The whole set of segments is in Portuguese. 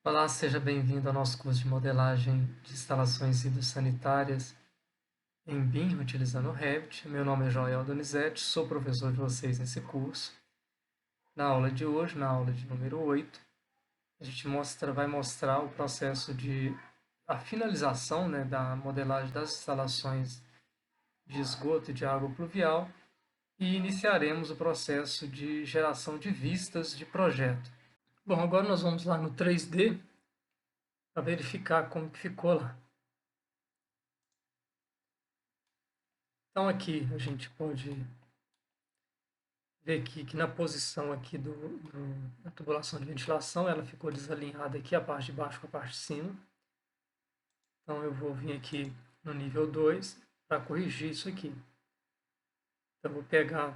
Olá, seja bem-vindo ao nosso curso de modelagem de instalações hidrossanitárias em BIM, utilizando o Revit. Meu nome é Joel Donizete, sou professor de vocês nesse curso. Na aula de hoje, na aula de número 8, a gente vai mostrar o processo de a finalização, da modelagem das instalações de esgoto e de água pluvial e iniciaremos o processo de geração de vistas de projeto. Bom, agora nós vamos lá no 3D para verificar como que ficou lá. Então aqui a gente pode ver que na posição aqui da tubulação de ventilação, ela ficou desalinhada aqui, a parte de baixo com a parte de cima. Então eu vou vir aqui no nível 2 para corrigir isso aqui. Então eu vou pegar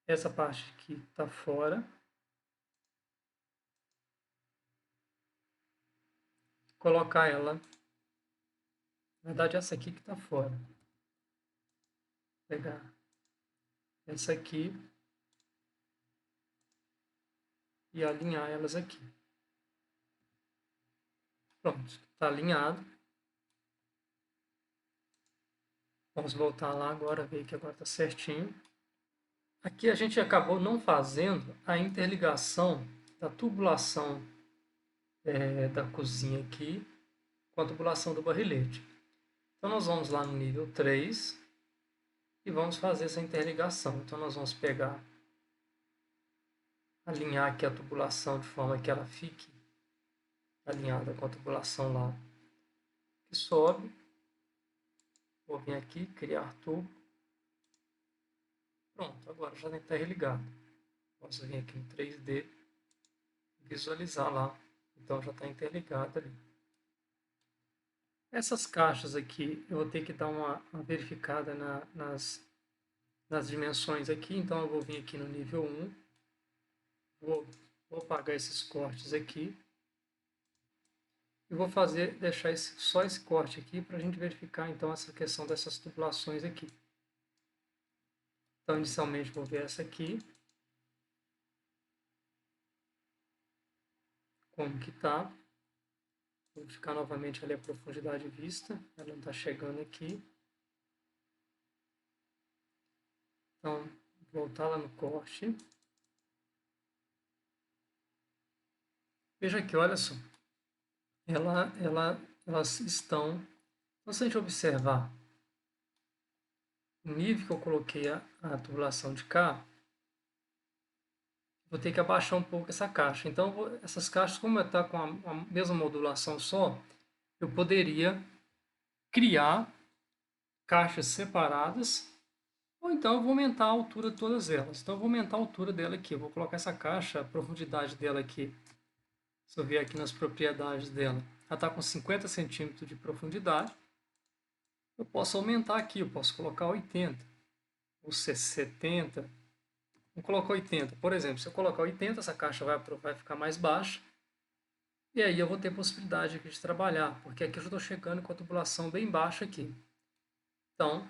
essa parte que está fora, colocar ela, na verdade essa aqui que está fora. Vou pegar essa aqui e alinhar elas aqui. Pronto, está alinhado. Vamos voltar lá agora, ver que agora está certinho. Aqui a gente acabou não fazendo a interligação da tubulação da cozinha aqui com a tubulação do barrilete. Então nós vamos lá no nível 3 e vamos fazer essa interligação. Então nós vamos pegar, alinhar aqui a tubulação de forma que ela fique alinhada com a tubulação lá que sobe. Vou vir aqui, criar tubo. Pronto, agora já está interligado. Posso vir aqui no 3D, visualizar lá. Então já está interligado ali. Essas caixas aqui, eu vou ter que dar uma verificada nas dimensões aqui. Então eu vou vir aqui no nível 1. Vou apagar esses cortes aqui. E vou deixar só esse corte aqui para a gente verificar então essa questão dessas tubulações aqui. Então inicialmente vou ver essa aqui. Como que está. Vou verificar novamente ali a profundidade vista. Ela não está chegando aqui. Então, voltar lá no corte. Veja aqui, olha só. Elas estão... Então, se a gente observar o nível que eu coloquei a tubulação de cá, vou ter que abaixar um pouco essa caixa. Então, essas caixas, como está com a mesma modulação só, eu poderia criar caixas separadas, ou então eu vou aumentar a altura de todas elas. Então, eu vou aumentar a altura dela aqui. Eu vou colocar essa caixa, a profundidade dela aqui. Se eu ver aqui nas propriedades dela, ela está com 50 centímetros de profundidade. Eu posso aumentar aqui, eu posso colocar 80 ou 70. Vou colocar 80. Por exemplo, se eu colocar 80, essa caixa vai ficar mais baixa. E aí eu vou ter possibilidade aqui de trabalhar, porque aqui eu já estou chegando com a tubulação bem baixa aqui. Então,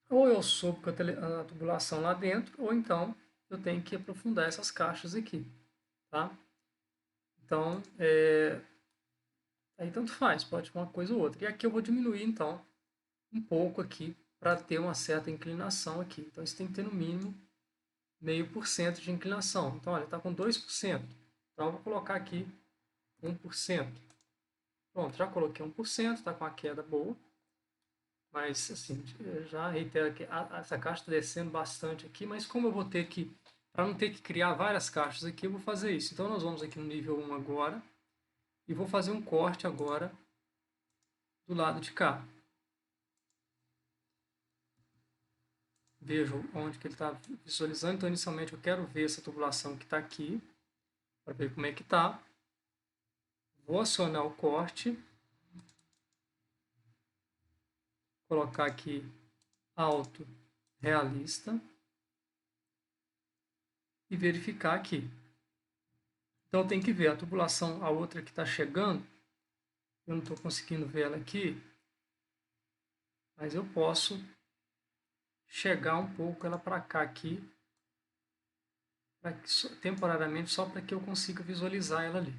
ou eu subo com a tubulação lá dentro, ou então eu tenho que aprofundar essas caixas aqui. Tá? Então, aí tanto faz, pode ser uma coisa ou outra. E aqui eu vou diminuir, então, um pouco aqui, para ter uma certa inclinação aqui. Então, isso tem que ter no mínimo 0,5% de inclinação. Então, olha, está com 2%. Então, eu vou colocar aqui 1%. Pronto, já coloquei 1%, está com a queda boa. Mas, assim, já reitero que essa caixa está descendo bastante aqui, mas como eu vou ter que, para não ter que criar várias caixas aqui, eu vou fazer isso. Então, nós vamos aqui no nível 1 agora, e vou fazer um corte agora do lado de cá. Vejo onde que ele está visualizando. Então, inicialmente, eu quero ver essa tubulação que está aqui, para ver como é que está. Vou acionar o corte, colocar aqui alto realista e verificar aqui. Então, tem que ver a tubulação, a outra que está chegando, eu não estou conseguindo ver ela aqui, mas eu posso chegar um pouco ela para cá aqui, temporariamente, só para que eu consiga visualizar ela ali.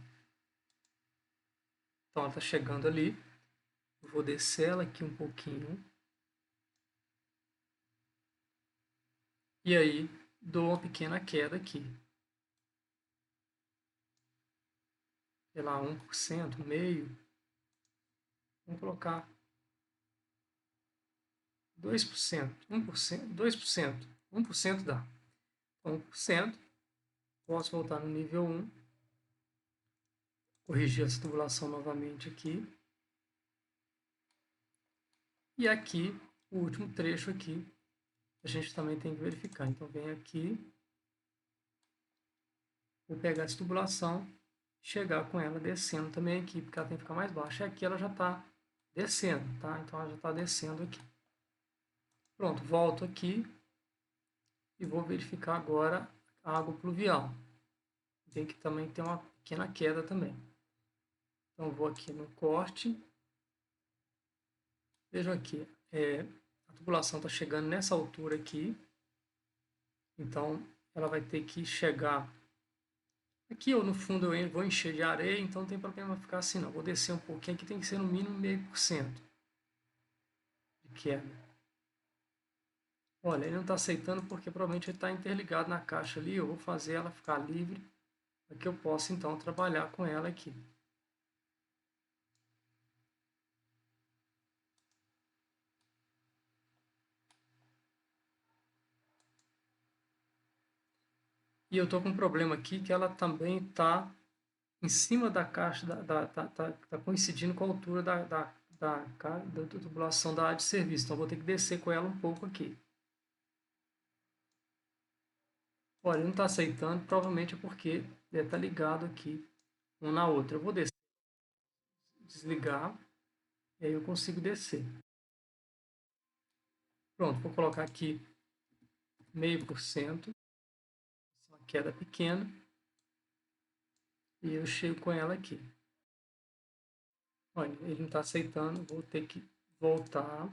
Então, ela está chegando ali. Eu vou descer ela aqui um pouquinho. E aí, dou uma pequena queda aqui. Sei lá, 1%, meio. Vamos colocar 2%, 1%, 2%. 1% dá. Então, 1%. Posso voltar no nível 1. Corrigir essa tubulação novamente aqui. E aqui, o último trecho aqui, a gente também tem que verificar. Então, vem aqui. Vou pegar essa tubulação, chegar com ela descendo também aqui, porque ela tem que ficar mais baixa. E aqui ela já está descendo, tá? Então, ela já está descendo aqui. Pronto, volto aqui e vou verificar agora a água pluvial. Tem que também ter uma pequena queda também. Então, vou aqui no corte. Vejam aqui, a tubulação está chegando nessa altura aqui. Então, ela vai ter que chegar... Aqui no fundo eu vou encher de areia, então não tem problema ficar assim não. Vou descer um pouquinho, aqui tem que ser no mínimo 0,5% de queda. Olha, ele não está aceitando porque provavelmente ele está interligado na caixa ali. Eu vou fazer ela ficar livre para que eu possa então trabalhar com ela aqui. E eu estou com um problema aqui que ela também está em cima da caixa, tá coincidindo com a altura da tubulação da área de serviço. Então, vou ter que descer com ela um pouco aqui. Olha, ele não está aceitando, provavelmente é porque deve estar ligado aqui uma na outra. Eu vou descer, desligar, e aí eu consigo descer. Pronto, vou colocar aqui 0,5%, uma queda pequena, e eu chego com ela aqui. Olha, ele não está aceitando, vou ter que voltar,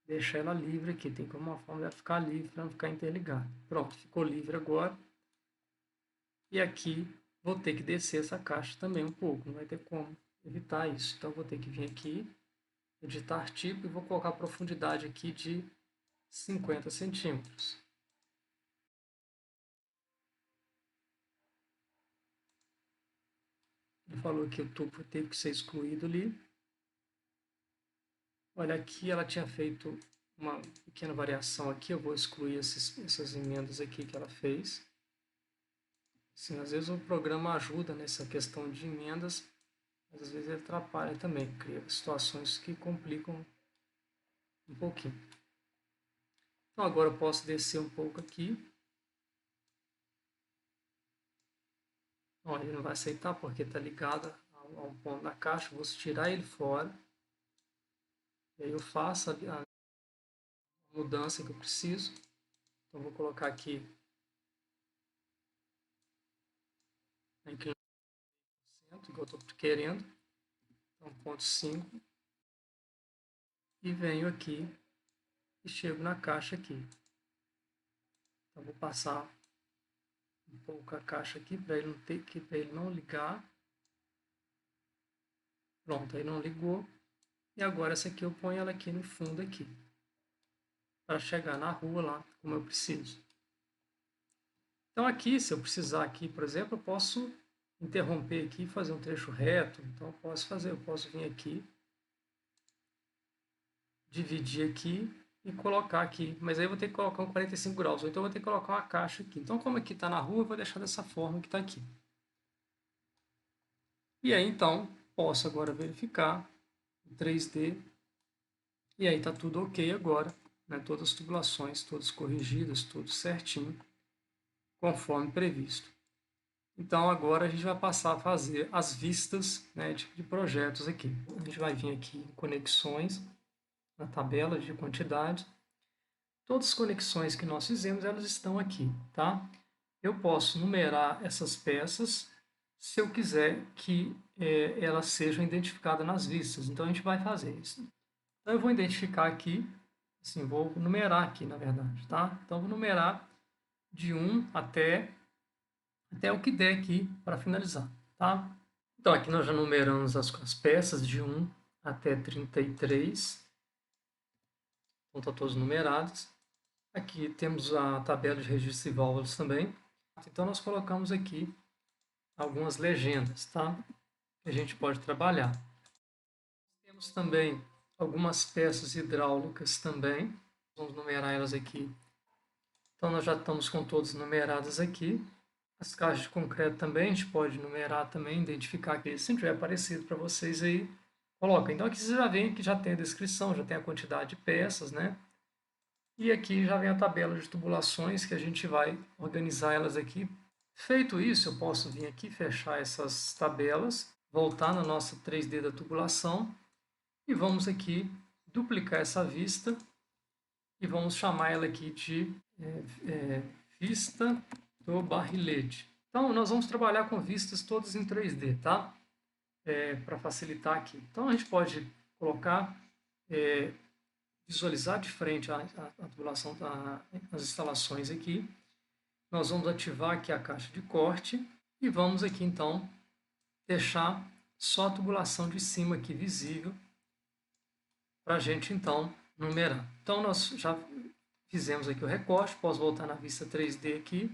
deixar ela livre aqui. Tem como uma forma de ficar livre para não ficar interligado. Pronto, ficou livre agora. E aqui vou ter que descer essa caixa também um pouco, não vai ter como evitar isso. Então, vou ter que vir aqui, editar tipo e vou colocar a profundidade aqui de 50 centímetros. Ele falou que o tubo teve que ser excluído ali. Olha, aqui ela tinha feito uma pequena variação aqui. Eu vou excluir essas emendas aqui que ela fez. Sim, às vezes o programa ajuda nessa questão de emendas, mas às vezes ele atrapalha também, cria situações que complicam um pouquinho. Então agora eu posso descer um pouco aqui. Olha, ele não vai aceitar porque está ligado a um ponto da caixa. Eu vou tirar ele fora. E aí eu faço a mudança que eu preciso. Então vou colocar aqui a inclinação, igual eu estou querendo. Então 0,5. E venho aqui e chego na caixa aqui. Então vou passar um pouco a caixa aqui para ele não ter que, para ele não ligar. Pronto, aí não ligou. E agora essa aqui eu ponho ela aqui no fundo aqui, para chegar na rua lá, como eu preciso. Então aqui, se eu precisar aqui, por exemplo, eu posso interromper aqui e fazer um trecho reto. Então eu posso vir aqui, dividir aqui e colocar aqui. Mas aí eu vou ter que colocar um 45 graus, ou então eu vou ter que colocar uma caixa aqui. Então como aqui está na rua, eu vou deixar dessa forma que está aqui. E aí então, posso agora verificar o 3D. E aí está tudo ok agora, né? Todas as tubulações, todas corrigidas, tudo certinho, conforme previsto. Então agora a gente vai passar a fazer as vistas, né, de projetos aqui. A gente vai vir aqui em conexões, na tabela de quantidade. Todas as conexões que nós fizemos, elas estão aqui, tá? Eu posso numerar essas peças se eu quiser que elas sejam identificadas nas vistas. Então a gente vai fazer isso. Então eu vou identificar aqui, assim, vou numerar aqui, na verdade, tá? Então vou numerar de 1 até o que der aqui para finalizar, tá? Então, aqui nós já numeramos as peças de 1 até 33. Então, estão todos numerados. Aqui temos a tabela de registros e válvulas também. Então, nós colocamos aqui algumas legendas, tá? Que a gente pode trabalhar. Temos também algumas peças hidráulicas também. Vamos numerar elas aqui. Então, nós já estamos com todas numeradas aqui. As caixas de concreto também, a gente pode numerar também, identificar aqui. Se não tiver aparecido para vocês aí, coloca. Então, aqui você já vem, que já tem a descrição, já tem a quantidade de peças, né? E aqui já vem a tabela de tubulações, que a gente vai organizar elas aqui. Feito isso, eu posso vir aqui, fechar essas tabelas, voltar na nossa 3D da tubulação e vamos aqui duplicar essa vista e vamos chamar ela aqui de vista do barrilete. Então, nós vamos trabalhar com vistas todas em 3D, tá? Para facilitar aqui. Então, a gente pode colocar, visualizar de frente a tubulação, as instalações aqui. Nós vamos ativar aqui a caixa de corte e vamos aqui, então, deixar só a tubulação de cima aqui visível para a gente, então, numerar. Então, nós já fizemos aqui o recorte, posso voltar na vista 3D aqui.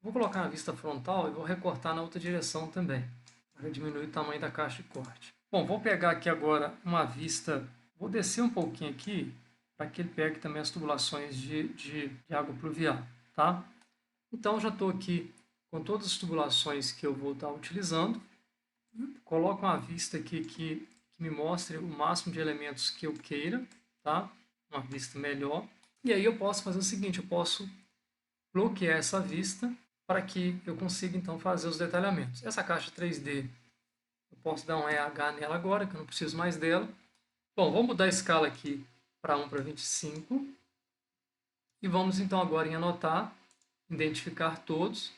Vou colocar na vista frontal e vou recortar na outra direção também, para diminuir o tamanho da caixa de corte. Bom, vou pegar aqui agora uma vista, vou descer um pouquinho aqui, para que ele pegue também as tubulações de água pluvial, tá? Então, já estou aqui com todas as tubulações que eu vou estar utilizando. Coloco uma vista aqui que me mostre o máximo de elementos que eu queira, tá? Uma vista melhor. E aí eu posso fazer o seguinte, eu posso bloquear essa vista para que eu consiga então fazer os detalhamentos. Essa caixa 3D, eu posso dar um EH nela agora, que eu não preciso mais dela. Bom, vou mudar a escala aqui para 1 para 25. E vamos então agora em anotar, identificar todos.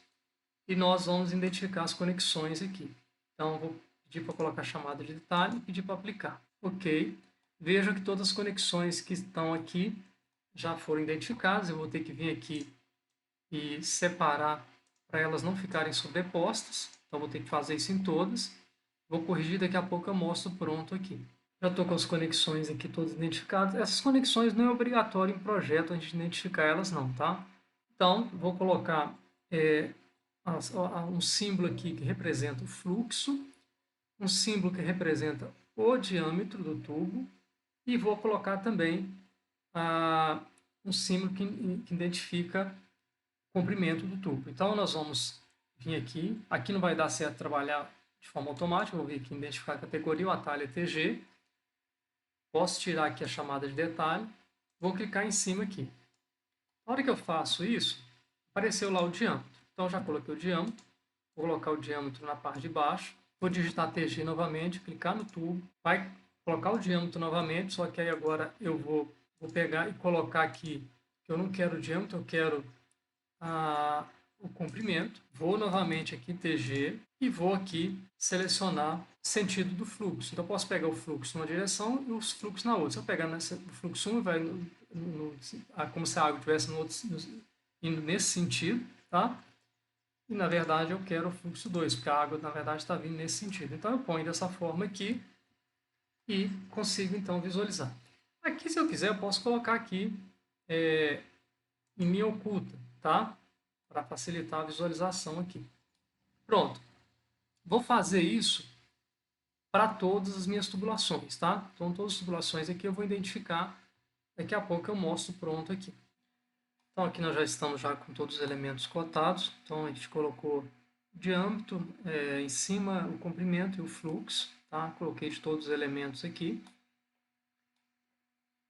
E nós vamos identificar as conexões aqui. Então, vou pedir para colocar chamada de detalhe e pedir para aplicar. Ok. Veja que todas as conexões que estão aqui já foram identificadas. Eu vou ter que vir aqui e separar para elas não ficarem sobrepostas. Então, vou ter que fazer isso em todas. Vou corrigir, daqui a pouco eu mostro pronto aqui. Já estou com as conexões aqui todas identificadas. Essas conexões não é obrigatório em projeto a gente identificar elas não, tá? Então, vou colocar um símbolo aqui que representa o fluxo, um símbolo que representa o diâmetro do tubo e vou colocar também um símbolo que identifica o comprimento do tubo. Então, nós vamos vir aqui não vai dar certo trabalhar de forma automática, vou vir aqui em identificar a categoria, o atalho é TG, posso tirar aqui a chamada de detalhe, vou clicar em cima aqui. Na hora que eu faço isso, apareceu lá o diâmetro. Então, já coloquei o diâmetro, vou colocar o diâmetro na parte de baixo, vou digitar TG novamente, clicar no tubo, vai colocar o diâmetro novamente, só que aí agora eu vou pegar e colocar aqui, que eu não quero o diâmetro, eu quero o comprimento. Vou novamente aqui em TG e vou aqui selecionar sentido do fluxo. Então, eu posso pegar o fluxo numa direção e os fluxos na outra. Se eu pegar o fluxo 1, vai como se a água estivesse indo nesse sentido, tá? E, na verdade, eu quero o fluxo 2, porque a água, na verdade, está vindo nesse sentido. Então, eu ponho dessa forma aqui e consigo, então, visualizar. Aqui, se eu quiser, eu posso colocar aqui em linha oculta, tá? Para facilitar a visualização aqui. Pronto. Vou fazer isso para todas as minhas tubulações, tá? Então, todas as tubulações aqui eu vou identificar. Daqui a pouco eu mostro pronto aqui. Então, aqui nós já estamos já com todos os elementos cotados. Então, a gente colocou o diâmetro, em cima o comprimento e o fluxo, tá? Coloquei de todos os elementos aqui.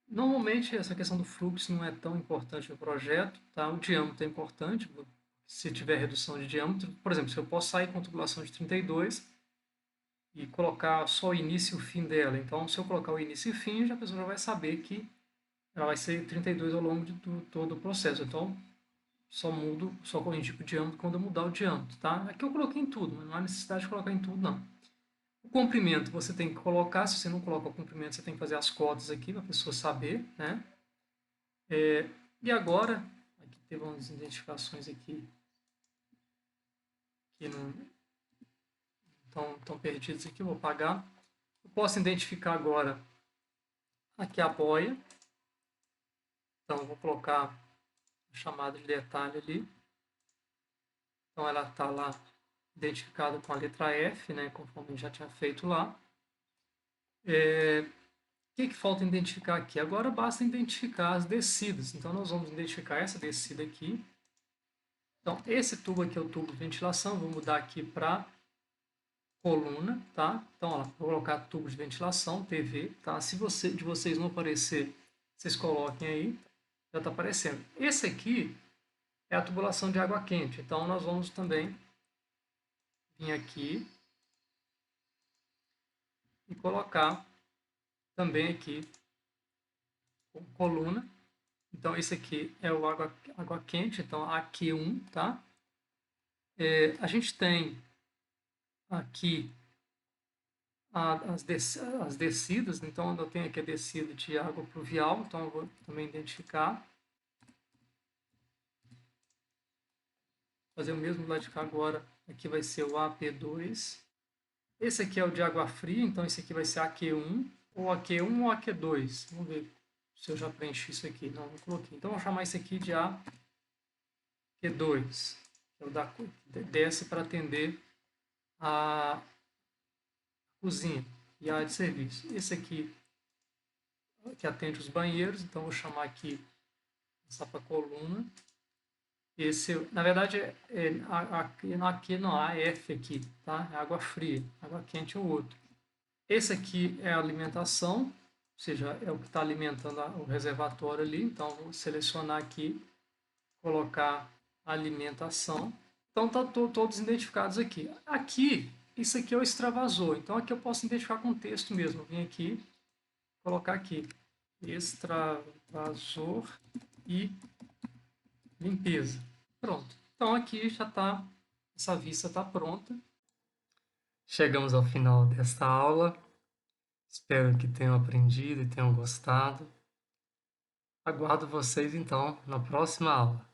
Normalmente, essa questão do fluxo não é tão importante no projeto, tá? O diâmetro é importante, se tiver redução de diâmetro. Por exemplo, se eu posso sair com a tubulação de 32 e colocar só o início e o fim dela. Então, se eu colocar o início e o fim, a pessoa já vai saber que ela vai ser 32 ao longo de todo o processo. Então, só corrigir o diâmetro quando eu mudar o diâmetro, tá? Aqui eu coloquei em tudo, mas não há necessidade de colocar em tudo, não. O comprimento você tem que colocar, se você não coloca o comprimento, você tem que fazer as cotas aqui para a pessoa saber, né? E agora, aqui teve umas identificações aqui que não estão perdidos aqui, eu vou apagar. Eu posso identificar agora aqui a boia. Então, eu vou colocar a chamada de detalhe ali. Então, ela está lá identificada com a letra F, né, conforme já tinha feito lá. O que falta identificar aqui? Agora basta identificar as descidas. Então, nós vamos identificar essa descida aqui. Então, esse tubo aqui é o tubo de ventilação. Vou mudar aqui para coluna, tá? Então, ó, vou colocar tubo de ventilação, TV, tá? Se de vocês não aparecer, vocês coloquem aí. Já está aparecendo. Esse aqui é a tubulação de água quente. Então, nós vamos também vir aqui e colocar também aqui coluna. Então, esse aqui é o água quente, então AQ1, tá? A gente tem aqui as descidas, então eu tenho aqui a descida de água pluvial, então eu vou também identificar. Fazer o mesmo lado de cá agora, aqui vai ser o AP2. Esse aqui é o de água fria, então esse aqui vai ser AQ1, ou AQ1 ou AQ2. Vamos ver se eu já preenchi isso aqui. Não coloquei. Então, eu vou chamar esse aqui de AQ2. Que é o desce para atender a cozinha e a área de serviço. Esse aqui que atende os banheiros, então vou chamar aqui essa para coluna. Esse, na verdade, aqui não, a F aqui, tá? É água fria, água quente é o outro. Esse aqui é a alimentação, ou seja, é o que está alimentando o reservatório ali. Então, vou selecionar aqui, colocar alimentação. Então, estão todos identificados aqui. Aqui, isso aqui é o extravasor. Então, aqui eu posso identificar com texto mesmo. Vim aqui, colocar aqui, extravasor e limpeza. Pronto. Então, aqui já está, essa vista está pronta. Chegamos ao final desta aula. Espero que tenham aprendido e tenham gostado. Aguardo vocês, então, na próxima aula.